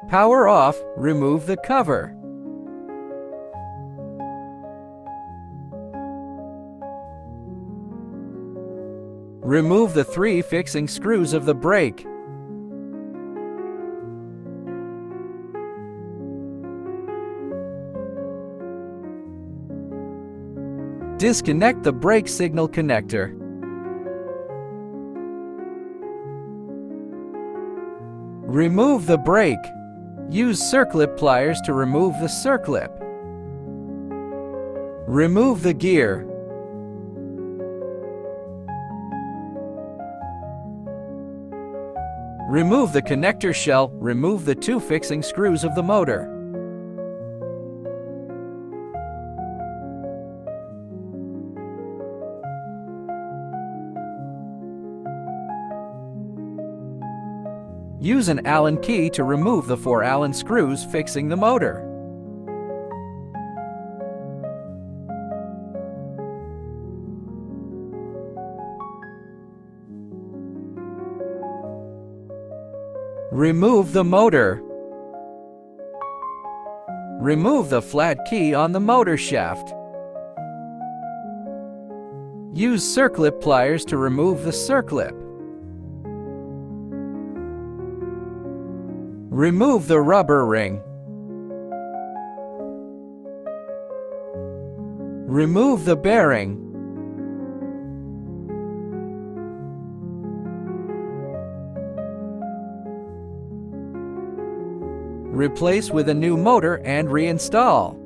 power off, remove the cover. Remove the 3 fixing screws of the brake. Disconnect the brake signal connector. Remove the brake. Use circlip pliers to remove the circlip. Remove the gear. Remove the connector shell. Remove the 2 fixing screws of the motor. Use an Allen key to remove the 4 Allen screws fixing the motor. Remove the motor. Remove the flat key on the motor shaft. Use circlip pliers to remove the circlip. Remove the rubber ring. Remove the bearing. Replace with a new motor and reinstall.